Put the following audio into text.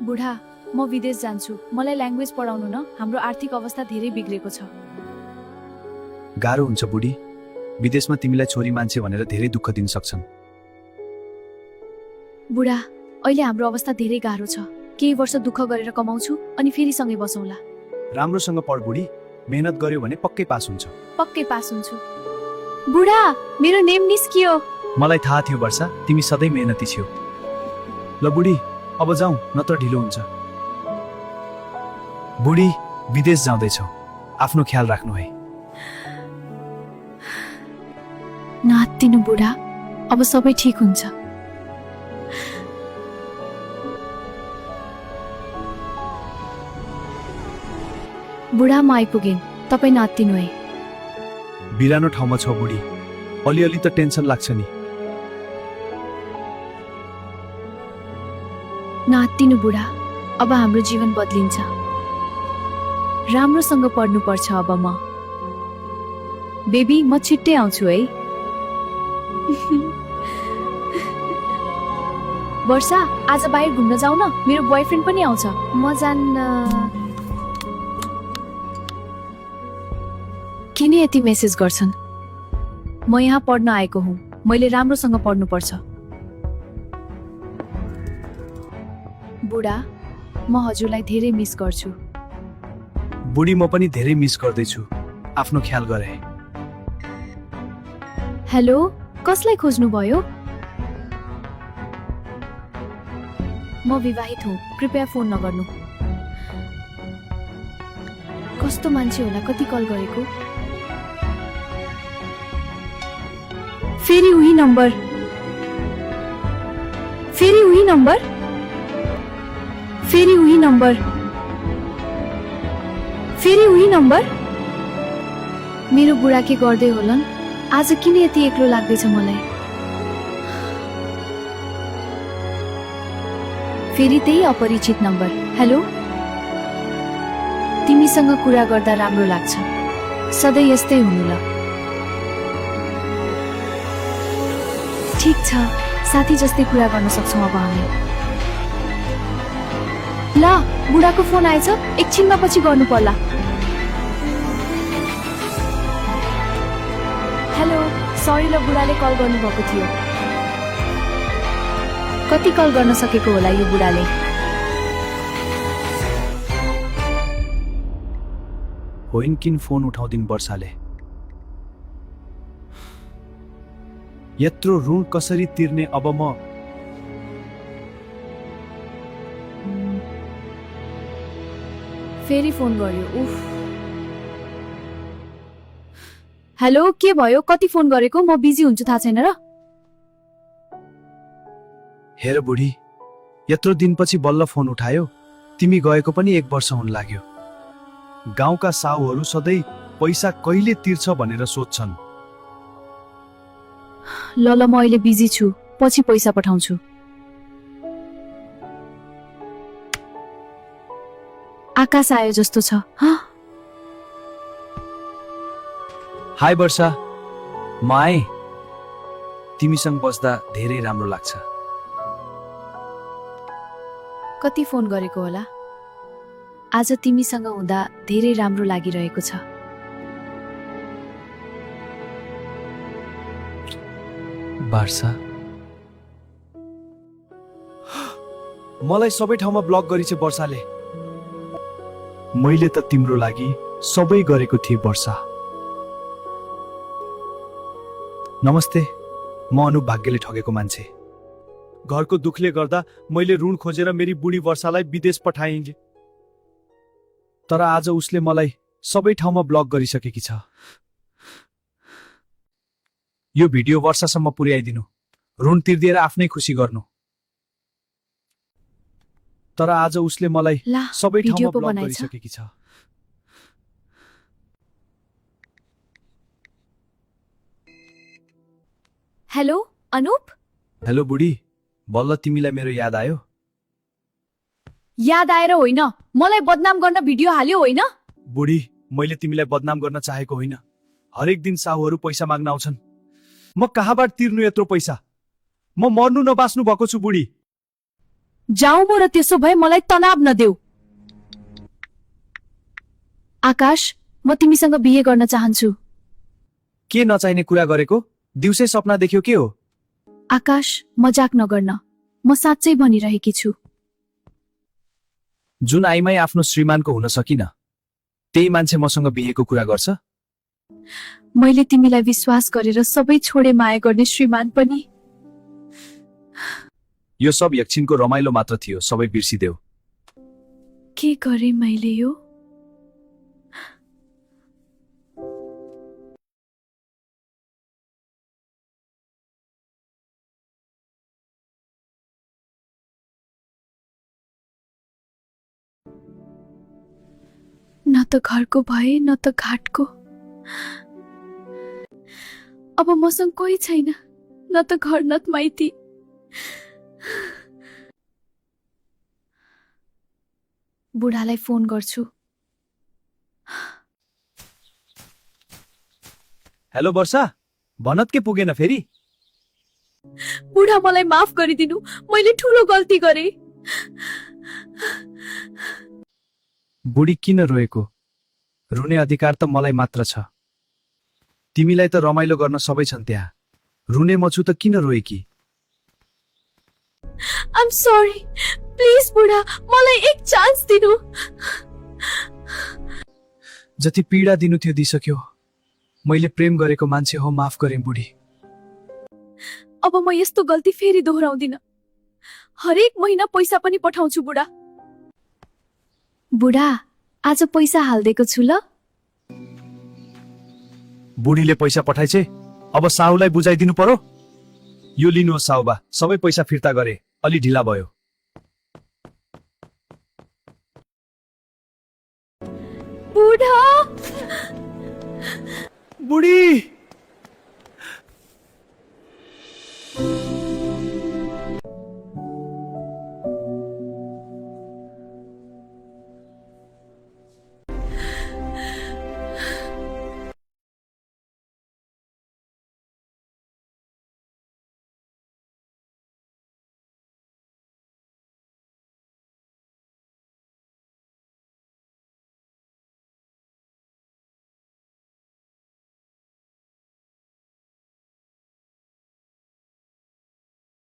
बुढा म विदेश जान्छु मलाई ल्याङ्ग्वेज पढाउनु न हाम्रो आर्थिक अवस्था धेरै बिग्रेको छ गाह्रो हुन्छ बुढी विदेशमा तिमीलाई छोरी मान्छे भनेर धेरै दुःख दिन सक्छन् बुढा अहिले हाम्रो अवस्था धेरै गाह्रो छ केही वर्ष दुःख गरेर कमाउँछु अनि फेरि सँगै बसौँला राम्रोसँग पढ बुढी मेहनत गर्यो भने पक्कै पास हुन्छ पक्कै पास हुन्छु बुढा मेरो नेम निस्कियो मलाई थाहा थियो वर्षा तिमी सधैँ मेहनती छौ ल बुढी अब जाउँ नत्र ढिलो हुन्छ बुढी विदेश जाँदैछौ आफ्नो ख्याल राख्नु है नहात्तिनु बुढा अब सबै ठिक हुन्छ बुढा म आइपुगेँ तपाईँ नहात्तिनु है बिरानो ठाउँमा छ बुढी अलिअलि त टेन्सन लाग्छ नि नहात्तिनु बुढा अब हाम्रो जीवन बदलिन्छ राम्रोसँग पढ्नुपर्छ अब म बेबी म छिट्टै आउँछु है वर्षा आज बाहिर घुम्न जाऊ न मेरो बोयफ्रेन्ड पनि आउँछ म जान्न किन यति मेसेज गर्छन् म यहाँ पढ्न आएको हुँ मैले राम्रोसँग पढ्नुपर्छ बुढा म हजुरलाई धेरै मिस गर्छु बुढी म पनि धेरै मिस गर्दैछु आफ्नो ख्याल गरे हेलो कसलाई खोज्नुभयो म विवाहित हुँ कृपया फोन नगर्नु कस्तो मान्छे होला कति कल गरेको फेरि उही नम्बर फेरि उही नम्बर फेरि उही नम्बर फेरि उही नम्बर मेरो बुढा के गर्दै होलान् आज किन यति एक्लो लाग्दैछ मलाई फेरि त्यही अपरिचित नम्बर हेलो तिमीसँग कुरा गर्दा राम्रो लाग्छ सधैँ यस्तै हुनु ल ठिक छ साथी जस्तै कुरा गर्न सक्छौँ अब हामी ल बुढाको फोन आएछ एकछिनमा पछि गर्नु पर्ला हेलो सरी ल बुढाले कल गर्नुभएको थियो कति कल गर्न सकेको होला यो बुढाले होइन किन फोन उठाउँदिन वर्षाले यत्रो ऋण कसरी तिर्ने अब म फेरि फोन गर्यो उफ हेलो के भयो कति फोन गरेको म बिजी हुन्छु थाहा छैन र हेर बुढी यत्रो दिनपछि बल्ल फोन उठायो तिमी गएको पनि 1 वर्ष हुन लाग्यो गाउँका साहुहरू सधैँ पैसा कहिले तिर्छ भनेर सोध्छन् ल ल म अहिले बिजी छु पछि पैसा पठाउँछु आकाश आयो जस्तो छ हाय वर्षा म आएँ तिमीसँग बस्दा धेरै राम्रो लाग्छ कति फोन गरेको होला आज तिमीसँग हुँदा धेरै राम्रो लागिरहेको छ वर्षा मलाई सबै ठाउँमा ब्लक गरिछ वर्षाले मैले त तिम्रो लागि सबै गरेको थिएँ वर्षा नमस्ते म अनुप भाग्यले ठगेको मान्छे घरको दुखले गर्दा मैले ऋण खोजेर मेरी बुढी वर्षालाई विदेश पठाएँ तर आज उसले मलाई सबै ठाउँमा ब्लक गरिसकेकी छ यो भिडियो वर्षासम्म पुर्याइदिनु ऋण तिर्दिएर आफ्नै खुसी गर्नु तर आज उसले मलाई सबै ठाउँमा ब्लक गरिसकेकी छ हेलो अनुप हेलो बुढी बल्ल तिमीलाई मेरो याद आयो याद आएर होइन मलाई बदनाम गर्न भिडियो हाल्यो होइन बुढी मैले तिमीलाई बदनाम गर्न चाहेको होइन हरेक दिन साहुहरू पैसा माग्न आउँछन् म कहाँबाट तिर्नु यत्रो पैसा म मर्नु नबाच्नु भएको छु बुढी जाऊ म र त्यसो भए मलाई तनाव नदेऊ। आकाश, म तिमीसँग बिहे गर्न चाहन्छु। के नचाहिने कुरा गरेको? दिउँसै सपना देख्यो के हो? आकाश, मजाक नगर्न, म साँच्चै भनिरहेकी छु। जुन आइमाई आफ्नो श्रीमानको हुन सकिन, त्यही मान्छे मसँग बिहेको कुरा गर्छ? मैले तिमीलाई विश्वास गरेर सबै छोडे माया गर्ने श्रीमान पनि। यो सब एकछिनको रमाइलो मात्र थियो, सबै बिर्सिदेऊ। के गरे मैले यो? न त घरको भए न त घाटको। अब मसँग कोही छैन, न त घर न त माइती। बुढालाई फोन गर्छु। हेलो वर्षा, भनत के पुगेन फेरि? बुढा, मलाई माफ गरिदिनु, मैले ठूलो गल्ती गरे। बुढी किन रोएको? रुने अधिकार त मलाई मात्र छ। तिमीलाई त रमाइलो गर्न सबै छन् त्यहाँ, रुने म छु त किन रोएकी? I'm sorry. प्लिज बुढा, मलाई एक चान्स दिनु। जति पीडा दिनु थियो दिइसक्यो। मैले प्रेम गरेको मान्छे हो, माफ गरेँ बुढी। अब म यस्तो गल्ती फेरि दोहोऱ्याउँदिन। हरेक महिना पैसा पनि पठाउँछु बुढा। बुढा, आज पैसा हाल्दिएको छु ल। बुढीले पैसा पठाइछे, अब साहुलाई बुझाइदिनु पर्यो। यो लिनुहोस् साहुबा, सबै पैसा फिर्ता गरे, अलि ढिला भयो। बुढा! बुढी!